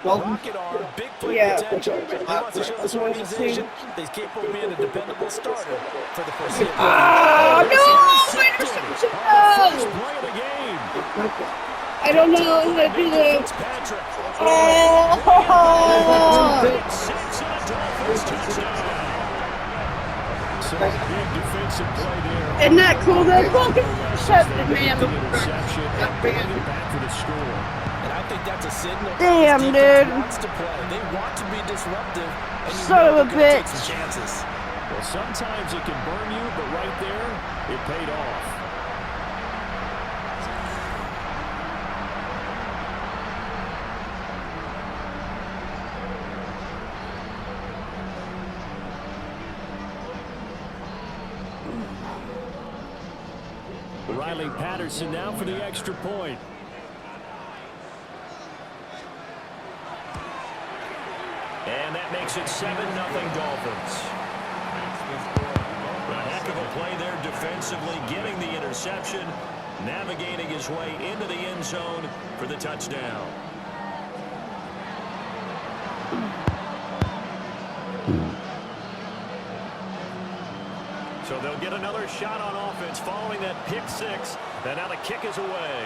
Rocket arm, big play potential. He wants to show this organization that he's capable of being a dependable starter for the foreseeable future. Oh, no! Interception! First play of the game. I don't know how to do this. Oh! Oh! Six and a Dolphins touchdown. So big defensive play there. Isn't that cool? That fucking intercepted, man. Interception and bring it back for the score. And I think that's a signal. Damn, this dude. wants to play. They want to be disruptive. And you Son know of a they're gonna take bitch. some chances. Well, sometimes it can burn you, but right there, it paid off. Riley Patterson now for the extra point. And that makes it 7-0 Dolphins. A heck of a play there defensively, getting the interception, navigating his way into the end zone for the touchdown. So they'll get another shot on offense following that pick six. And now the kick is away.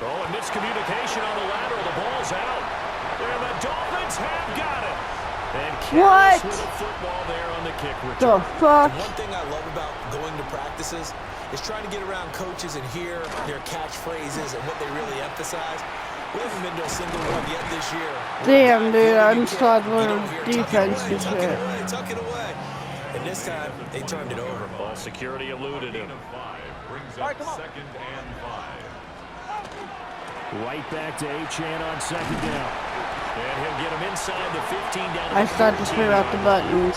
Oh, and miscommunication on the lateral. The ball's out. And the Dolphins have got it. And What? with a football there on the kick return. The fuck? One thing I love about going to practices is trying to get around coaches and hear their catchphrases and what they really emphasize. We haven't been to a single one yet this year. Damn, dude, I'm still learning defense and Tuck it shit. away, tuck it away. And this time, they turned it over. Ball security eluded him. Brings up second and 5. Right back to Achane on second down. And he'll get him inside the 15 down. I start to figure out the buttons.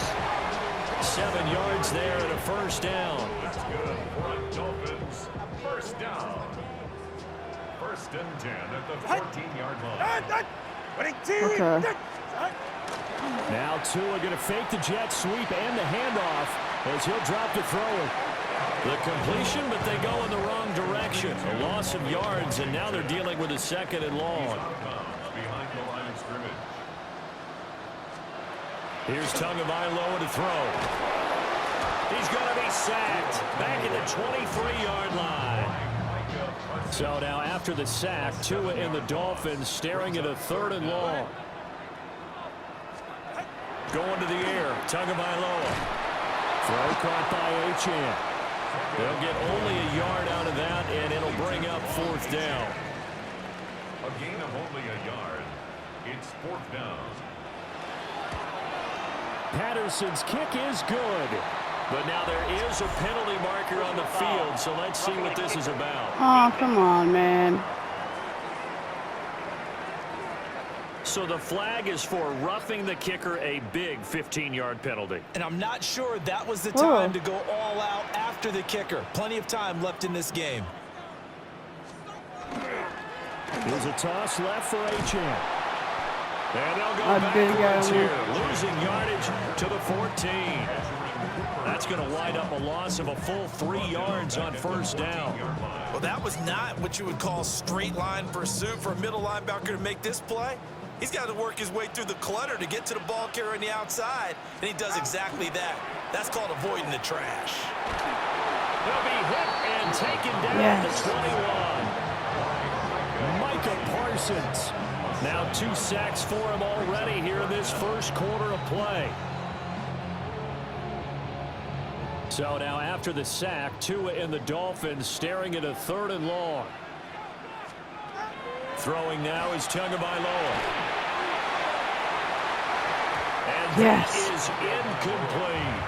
7 yards there and a first down. That's good for the Dolphins. First down. First and 10 at the 14-yard line. Okay. Now Tua going to fake the jet sweep and the handoff as he'll drop to throw it. The completion, but they go in the wrong direction. A loss of yards, and now they're dealing with a second and long. Behind the line of scrimmage. Here's Tagovailoa to throw. He's going to be sacked back at the 23-yard line. So now after the sack, Tua and the Dolphins staring at a third and long. Going to the air, Tagovailoa. Throw caught by Achane. They'll get only a yard out of that, and it'll bring up fourth down. A gain of only a yard. It's fourth down. Patterson's kick is good. But now there is a penalty marker on the field, so let's see what this is about. Oh, come on, man. So the flag is for roughing the kicker, a big 15-yard penalty. And I'm not sure that was the time to go all out after the kicker. Plenty of time left in this game. There's a toss left for Achane. And they'll go backwards here, losing yardage to the 14. That's going to wind up a loss of a full 3 yards on first down. Well, that was not what you would call straight line pursuit for a middle linebacker to make this play. He's got to work his way through the clutter to get to the ball carrier on the outside, and he does exactly that. That's called avoiding the trash. They'll be hit and taken down at the 21. Micah Parsons. Now 2 sacks for him already here in this first quarter of play. So now after the sack, Tua and the Dolphins staring at a third and long. Throwing now is Tagovailoa. And that is incomplete.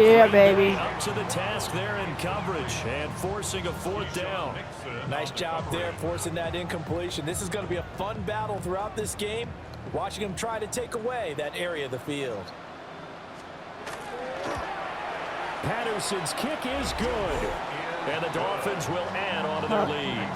Yeah, baby. Up to the task there in coverage and forcing a fourth down. Nice job there forcing that incompletion. This is going to be a fun battle throughout this game. Watching him try to take away that area of the field. Patterson's kick is good. And the Dolphins will add on to their lead.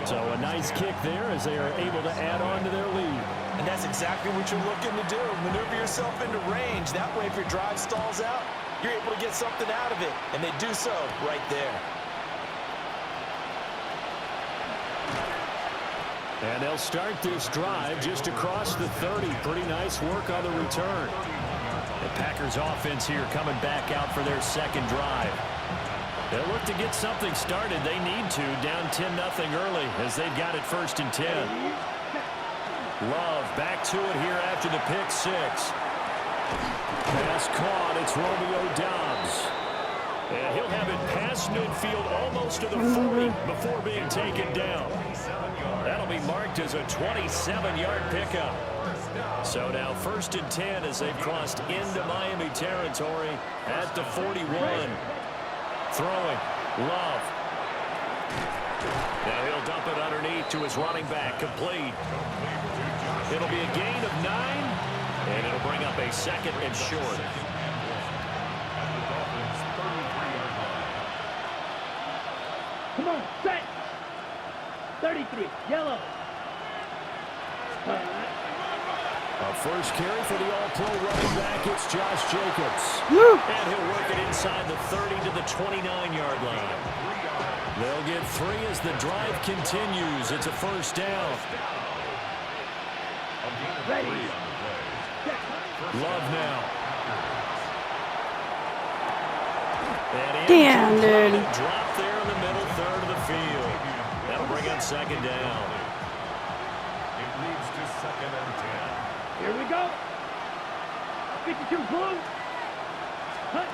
So a nice kick there as they are able to add on to their lead. And that's exactly what you're looking to do. Maneuver yourself into range. That way, if your drive stalls out, you're able to get something out of it. And they do so right there. And they'll start this drive just across the 30. Pretty nice work on the return. The Packers offense here coming back out for their second drive. They'll look to get something started. They need to, down 10-0 early as they've got it 1st and 10. Love back to it here after the pick 6. Pass caught. It's Romeo Doubs. And he'll have it past midfield almost to the 40 before being taken down. That'll be marked as a 27-yard pickup. So now 1st and 10 as they've crossed into Miami territory at the 41. Throwing. Love. Now he'll dump it underneath to his running back. Complete. It'll be a gain of 9, and it'll bring up a 2nd and short. Come on, set. 33, yellow. A first carry for the all-pro running back. It's Josh Jacobs. Woo. And he'll work it inside the 30 to the 29-yard line. They'll get 3 as the drive continues. It's a 1st down. Ready. Love now. And Damn, dude. Drop there in the middle third of the field. That'll bring up 2nd down. It leads to 2nd and 10. Here we go. 52 blue. Cut.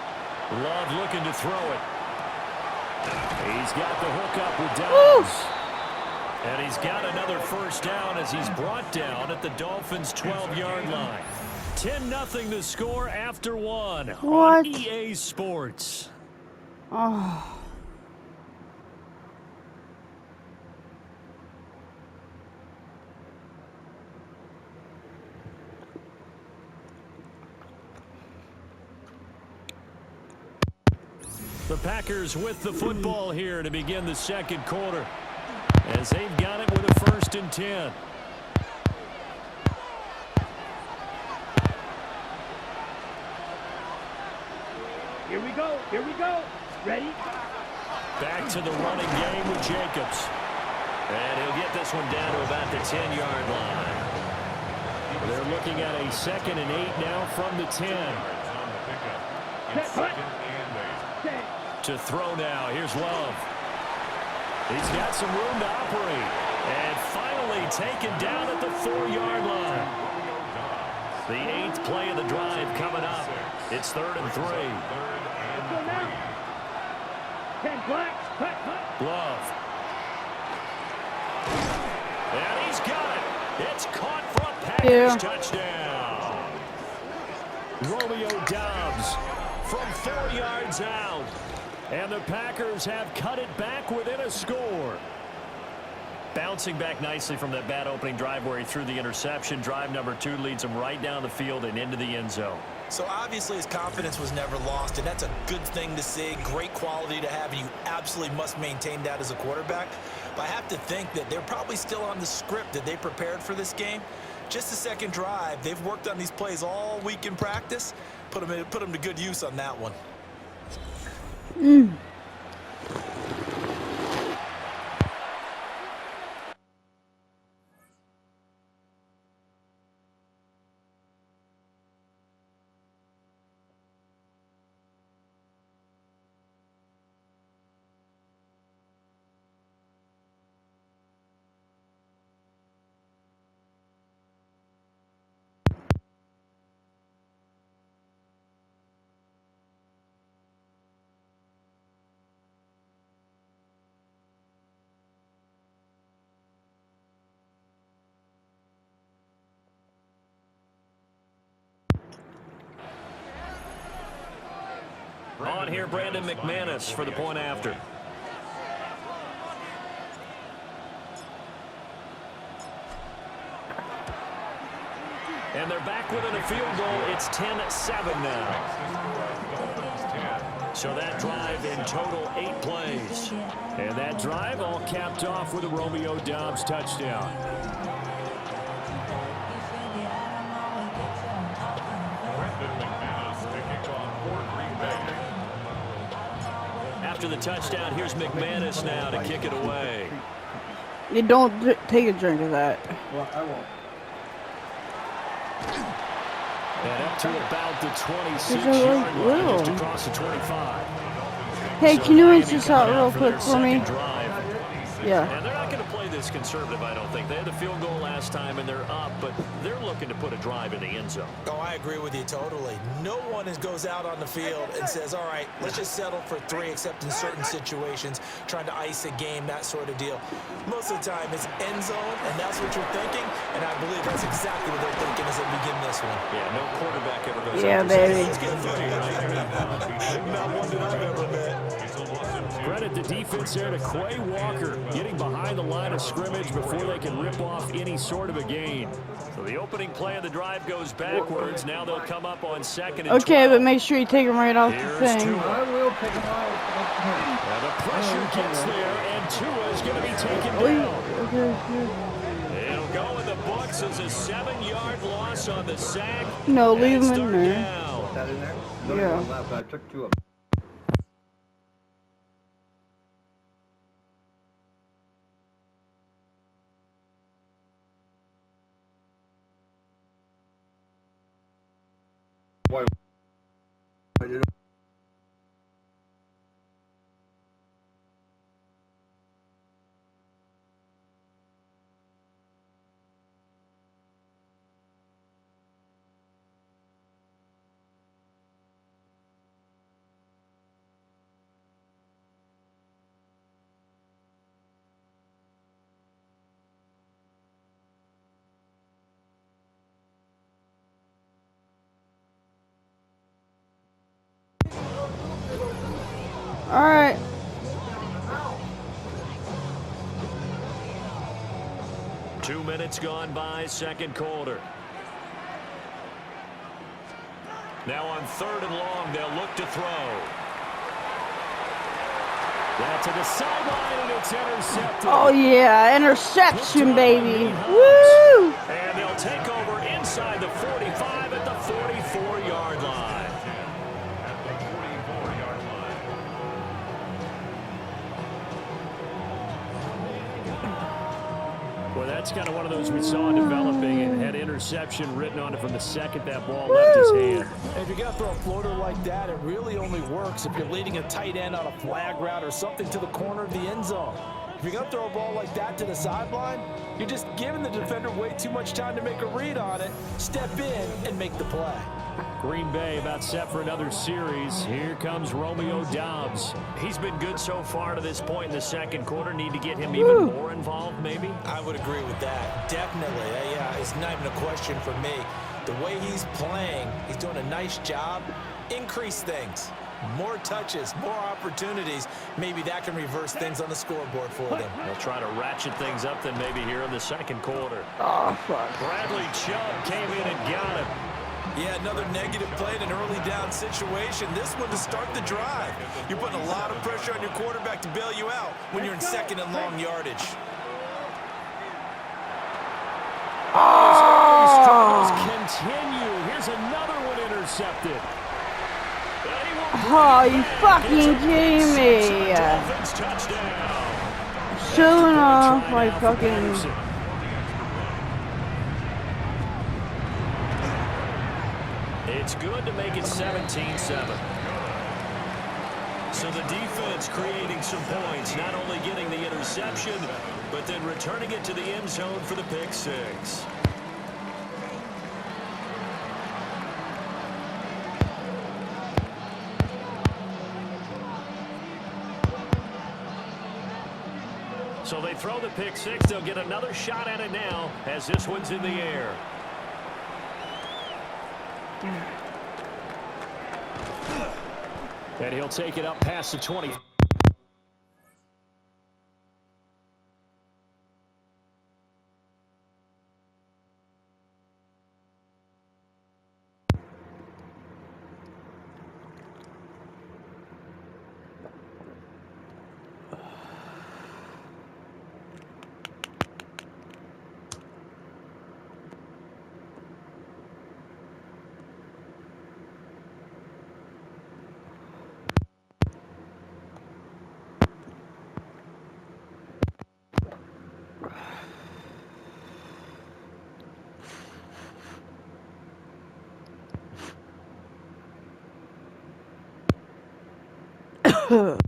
Love looking to throw it. He's got the hook up with Doubs. And he's got another 1st down as he's brought down at the Dolphins' 12-yard line. 10-0 the score after 1 What? on EA Sports. Oh. The Packers with the football here to begin the 2nd quarter as they've got it with a 1st and 10. Here we go. Here we go. Ready. Back to the running game with Jacobs. And he'll get this one down to about the 10-yard line. They're looking at a 2nd and 8 now from the 10. Set. To throw now. Here's Love. He's got some room to operate. And finally taken down at the 4-yard line. The 8th play of the drive coming up. It's 3rd and 3. Let's go now. 10 black. Cut. Love. And he's got it. It's caught for a Packers touchdown. Romeo Doubs from 4 yards out. And the Packers have cut it back within a score. Bouncing back nicely from that bad opening drive where he threw the interception. Drive number 2 leads him right down the field and into the end zone. So obviously his confidence was never lost, and that's a good thing to see. Great quality to have, and you absolutely must maintain that as a quarterback. But I have to think that they're probably still on the script that they prepared for this game. Just the 2nd drive. They've worked on these plays all week in practice. Put them to good use on that one. On here, Brandon McManus for the point after. And they're back within a field goal. It's 10-7 now. So that drive in total 8 plays. And that drive all capped off with a Romeo Doubs touchdown. After the touchdown, here's McManus now to kick it away. You don't take a drink of that. Well, I won't. And up to about the 26-yard like line, little. just across the 25. Hey, So can you Miami rinse this coming out real for quick their for me? second drive. Yeah. And they're not going to play this conservative, I don't think. They had the field goal last time, and they're up, but they're looking to put a drive in the end zone. Oh, I agree with you totally. No one goes out on the field and says, all right, let's just settle for 3, except in certain situations, trying to ice a game, that sort of deal. Most of the time, it's end zone, and that's what you're thinking, and I believe that's exactly what they're thinking as they begin this one. Yeah, no quarterback ever goes Yeah, out there. baby. Let's get a footing right. Not one that I've ever met. Credit the defense there to Quay Walker, getting behind the line of scrimmage before they can rip off any sort of a gain. So the opening play of the drive goes backwards. Now they'll come up on 2nd and 12. Okay, but make sure you take them right off the Here's thing. Tua. I will pick him out. Now the pressure gets there, and Tua is going to be taken down. Okay. It'll go in the books as a 7-yard loss on the sack. No, And leave it's him in third there. down. That in there? Yeah. One left. I took 2 of them. Why? All right. Two minutes gone by, second quarter. Now on 3rd and long, they'll look to throw. That's to the sideline, and it's intercepted. Oh yeah, interception, baby. Woo! And they'll take over inside the 45 at the 44-yard line. Well, that's kind of one of those we saw developing and had interception written on it from the second that ball left his hand. If you're going to throw a floater like that, it really only works if you're leading a tight end on a flag route or something to the corner of the end zone. If you're going to throw a ball like that to the sideline, you're just giving the defender way too much time to make a read on it, step in, and make the play. Green Bay about set for another series. Here comes Romeo Doubs. He's been good so far to this point in the second quarter. Need to get him even more involved, maybe? I would agree with that. Definitely. Yeah, it's not even a question for me. The way he's playing, he's doing a nice job. Increase things. More touches, more opportunities. Maybe that can reverse things on the scoreboard for them. They'll try to ratchet things up then maybe here in the second quarter. Oh, fuck. Bradley Chubb came in and got him. Yeah, another negative play in an early down situation. This one to start the drive. You're putting a lot of pressure on your quarterback to bail you out when you're in 2nd and long yardage. His struggles continue. Here's another one intercepted. Oh, you fucking kidding me? Dolphins touchdown. Showing off my fucking... It's good to make it 17-7. So the defense creating some points, not only getting the interception, but then returning it to the end zone for the pick six. So they throw the pick six. They'll get another shot at it now as this one's in the air. And he'll take it up past the 20. Mm.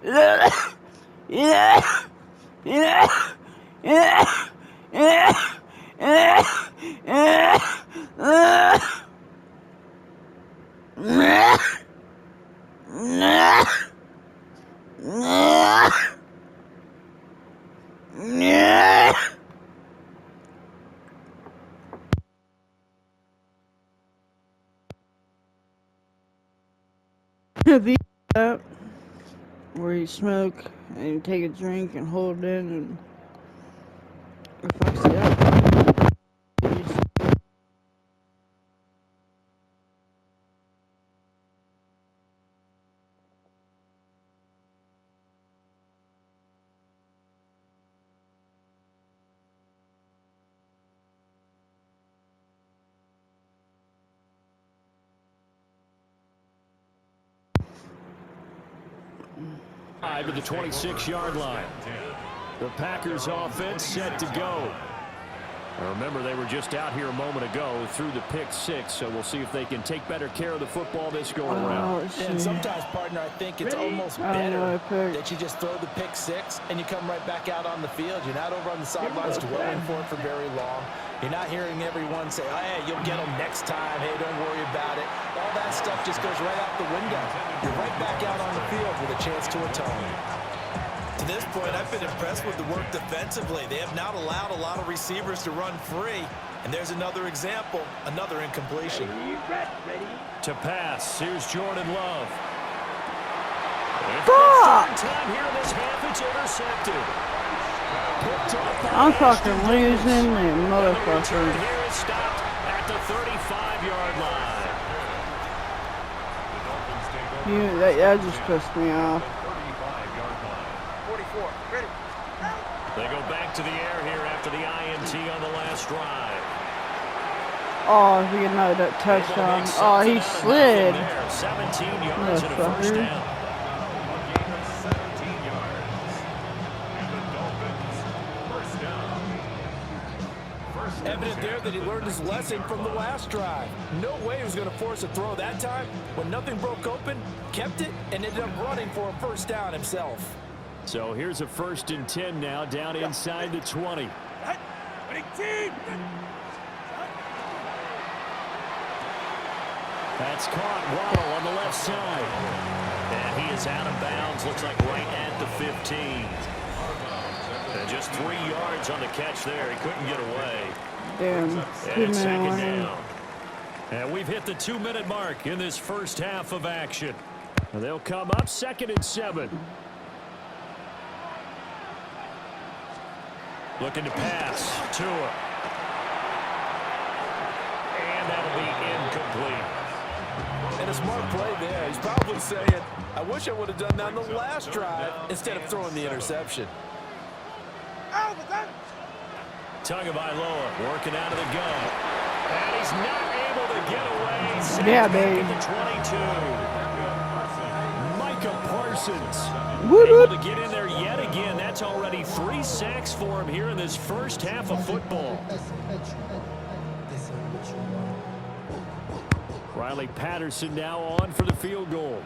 Yeah. Yeah. Yeah. Yeah. Yeah. Yeah. Yeah. Have you that where you smoke and you take a drink and hold it in and it fucks you up? To the 26-yard line. The Packers offense set to go. Now remember, they were just out here a moment ago through the pick six, so we'll see if they can take better care of the football this go around. And sometimes, partner, I think it's almost better that you just throw the pick six and you come right back out on the field. You're not over on the sidelines dwelling for it for very long. You're not hearing everyone say, hey, you'll get them next time. Hey, don't worry about it. All that stuff just goes right out the window. You're right back out on the field with a chance to atone. To this point, I've been impressed with the work defensively. They have not allowed a lot of receivers to run free. And there's another example, another incompletion. To pass, here's Jordan Love. Fuck! Time here in this half, it's intercepted. I'm fucking losing the motherfucker. Here is stopped at the 35-yard line. That just pissed me off. They go back to the air here after the INT on the last drive. Oh, if he can know that touchdown. Oh, he slid. 17 yards and a first down. Evident there that he learned his lesson from the last drive. No way he was going to force a throw that time. When nothing broke open, kept it, and ended up running for a first down himself. So here's a 1st and 10 now, down inside the 20. That's caught. Waddle on the left side. And he is out of bounds. Looks like right at the 15. And just 3 yards on the catch there. He couldn't get away. Damn. And 2nd down. And we've hit the 2-minute mark in this first half of action. And they'll come up 2nd and 7. Looking to pass. Tua. And that'll be incomplete. And a smart play there. He's probably saying, I wish I would have done that on the last drive instead of throwing the interception. Tagovailoa working out of the gun. And he's not able to get away. Yeah, baby. At the 22. Micah Parsons. Whoop, able whoop. to get in there yet again. That's already 3 sacks for him here in this first half of football. Riley Patterson now on for the field goal.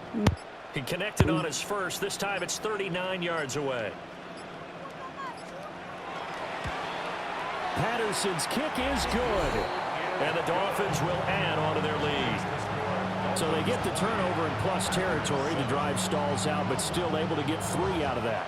He connected on his first. This time it's 39 yards away. Patterson's kick is good. And the Dolphins will add on to their lead. So they get the turnover in plus territory. The drive stalls out, but still able to get 3 out of that.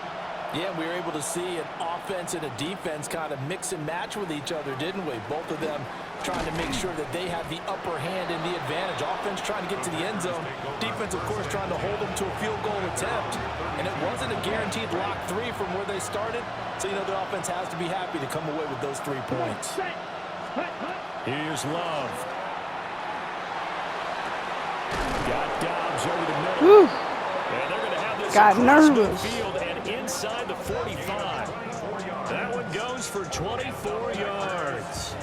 Yeah, we were able to see an offense and a defense kind of mix and match with each other, didn't we? Both of them trying to make sure that they have the upper hand and the advantage. Offense trying to get to the end zone. Defense, of course, trying to hold them to a field goal attempt. And it wasn't a guaranteed lock 3 from where they started. So, you know, the offense has to be happy to come away with those 3 points. Here's Love. Got Dobbs over the middle. Woo. And they're going to have this Got across nervous. midfield and inside the 45. That one goes for 24 yards.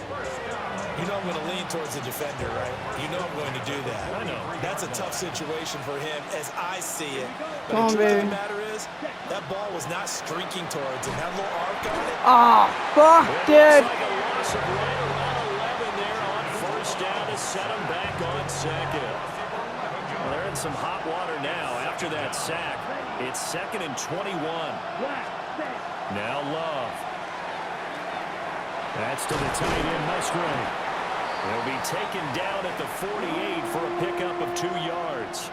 You know I'm going to lean towards the defender, right? You know I'm going to do that. I know. That's a tough situation for him as I see it. But Come on, the truth of baby. the matter is, that ball was not streaking towards him. That little arc on it. Ah, fuck, dude. Looks like a loss of right around 11 there on first down to set him back on second. Well, they're in some hot water now after that sack. It's 2nd and 21. Now Love. That's to the tight end, Musgrave. They'll be taken down at the 48 for a pickup of 2 yards.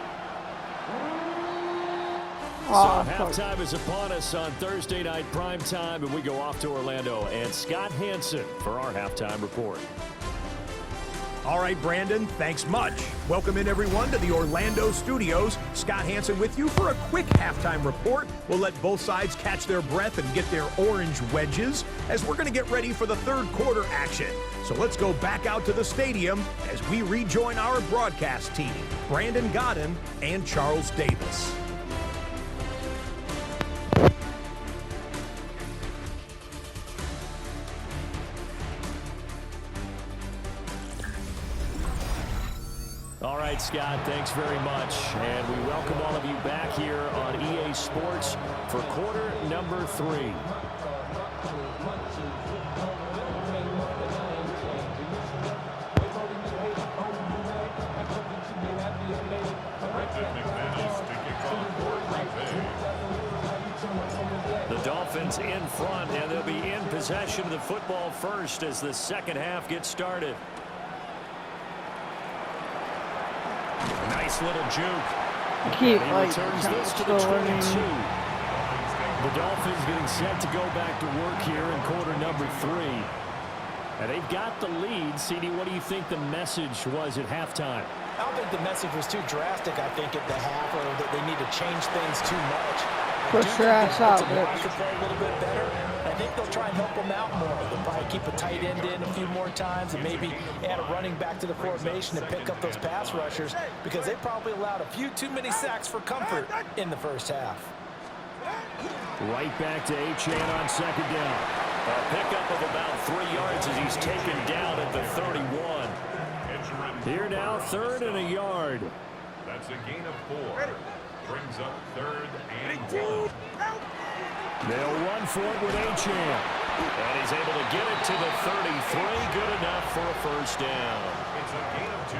Ah, So fuck. halftime is upon us on Thursday night prime time, and we go off to Orlando. And Scott Hansen for our halftime report. All right, Brandon, thanks much. Welcome in, everyone, to the Orlando studios. Scott Hansen with you for a quick halftime report. We'll let both sides catch their breath and get their orange wedges as we're going to get ready for the third quarter action. So let's go back out to the stadium as we rejoin our broadcast team, Brandon Godden and Charles Davis. All right, Scott, thanks very much. And we welcome all of you back here on EA Sports for quarter number 3. The Dolphins in front, and they'll be in possession of the football first as the second half gets started. Nice little juke. Keep, He like, returns this to the still 22. learning. The Dolphins getting set to go back to work here in quarter number 3. And they've got the lead. CD, what do you think the message was at halftime? I don't think the message was too drastic, I think, at the half, or that they need to change things too much. Push your ass out, They bitch. could play a little bit better. I think they'll try and help them out more. They'll probably keep a tight end in a few more times and maybe add a running back to the formation to pick up those pass rushers because they probably allowed a few too many sacks for comfort in the first half. Right back to Achane on second down. A pickup of about 3 yards as he's taken down at the 31. Here now, 3rd and a yard. That's a gain of 4. Brings up 3rd and 1. They'll run for it with Achane. And he's able to get it to the 33. Good enough for a first down. It's a gain of 2.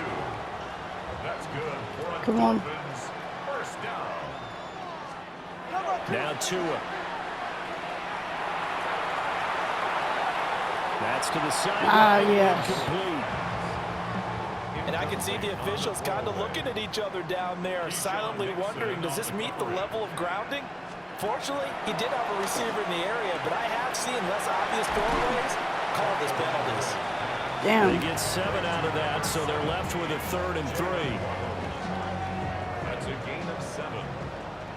That's good for a Come on. Dolphins first down. Now Tua. That's to the side. Yes. Incomplete. And I can see the officials kind of looking at each other down there, silently wondering, does this meet the level of grounding? Fortunately, he did have a receiver in the area, but I have seen less obvious throwaways call this penalties. Damn. They get 7 out of that, so they're left with a 3rd and 3. That's a gain of 7.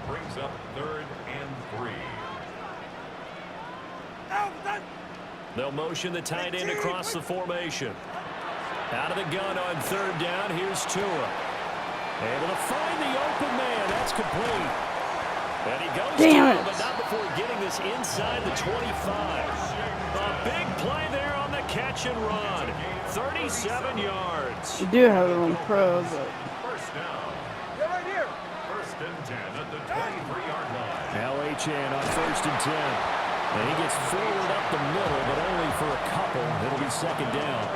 Brings up 3rd and 3. They'll motion the tight end across the formation. Out of the gun on 3rd down. Here's Tua. Able to find the open man. That's complete. And he goes Damn down, it. but not before getting this inside the 25. A big play there on the catch and run. 37 yards. We do have it on pro, but First down. Right here. First and 10 at the 23-yard line. LHN on 1st and 10. And he gets forward up the middle, but only for a couple. It'll be 2nd down.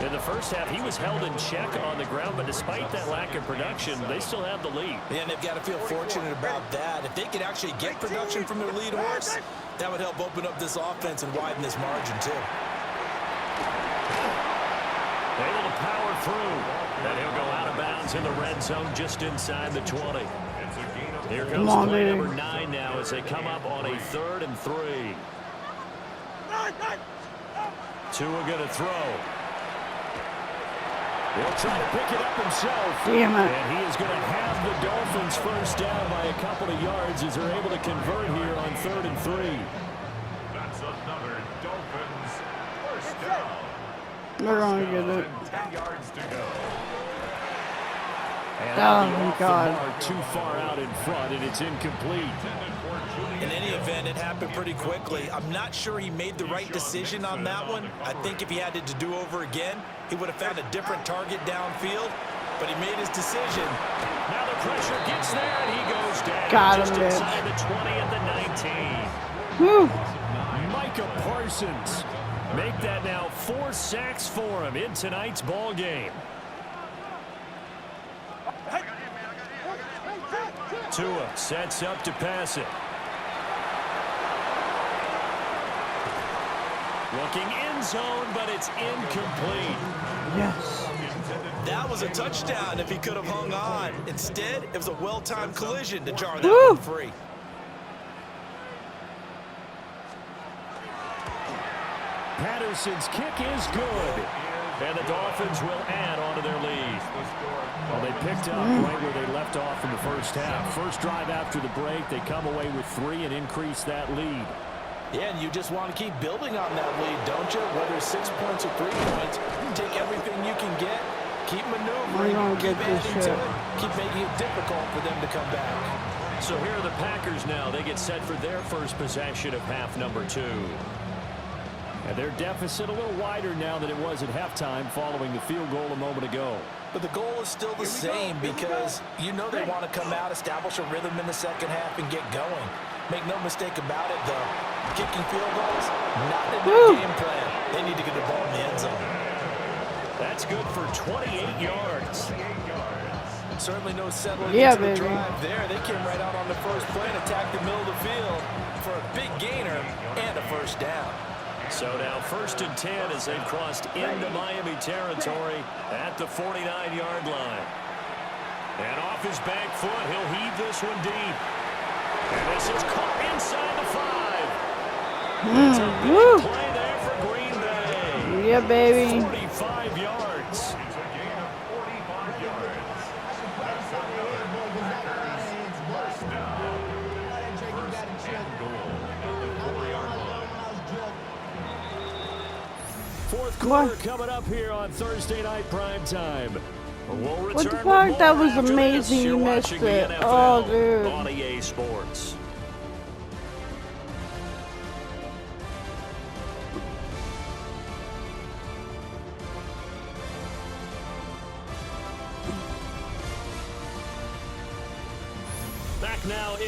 In the first half, he was held in check on the ground, but despite that lack of production, they still have the lead. And they've got to feel fortunate about that. If they could actually get production from their lead horse, that would help open up this offense and widen this margin, too. Able to power through. And he'll go out of bounds in the red zone just inside the 20. Here comes play number 9 now as they come up on a 3rd and 3. Tua going to throw. He'll try to pick it up himself. damn it. And he is going to have the Dolphins first down by a couple of yards as they're able to convert here on 3rd and 3. That's another Dolphins first down. They're going to get it. 10 yards to go. And Oh, off the God. mark, too far out in front, and it's incomplete. In any event, it happened pretty quickly. I'm not sure he made the right decision on that one. I think if he had to do over again, he would have found a different target downfield, but he made his decision. Now the pressure gets there, and he goes down. Got him, just bitch. inside the 20 at the 19. Whew. Micah Parsons make that now 4 sacks for him in tonight's ball game. Tua sets up to pass it. Looking end zone, but it's incomplete. Yes. That was a touchdown if he could have hung on. Instead, it was a well-timed collision to jar that Woo. one free. Patterson's kick is good. And the Dolphins will add on to their lead. Well, they picked up right where they left off in the first half. First drive after the break, they come away with 3 and increase that lead. Yeah, and you just want to keep building on that lead, don't you? Whether it's 6 points or 3 points, take everything you can get, keep maneuvering, We're gonna keep get this adding to shit. it, keep making it difficult for them to come back. So here are the Packers now. They get set for their first possession of half number 2. And their deficit a little wider now than it was at halftime following the field goal a moment ago. But the goal is still the same because you know they want to come out, establish a rhythm in the second half, and get going. Make no mistake about it, though. Kicking field goals, not in their game plan. They need to get the ball in the end zone. That's good for 28 yards. Certainly no settling Yeah, into the baby. drive there. They came right out on the first play and attacked the middle of the field for a big gainer and a first down. So now 1st and 10 as they've crossed into Miami territory at the 49-yard line. And off his back foot, he'll heave this one deep. And this is caught inside the 5. It's a Woo. big play there for Green Bay. Yeah, baby. 45 yards. It's a gain of 45 yards. That's another Packers first down. First and goal at the 4-yard line. Fourth quarter coming up here on Thursday night prime time. We'll return What the with fuck? more That was after this. amazing. You're You missed watching the it. NFL Oh, dude. on EA Sports. Back now in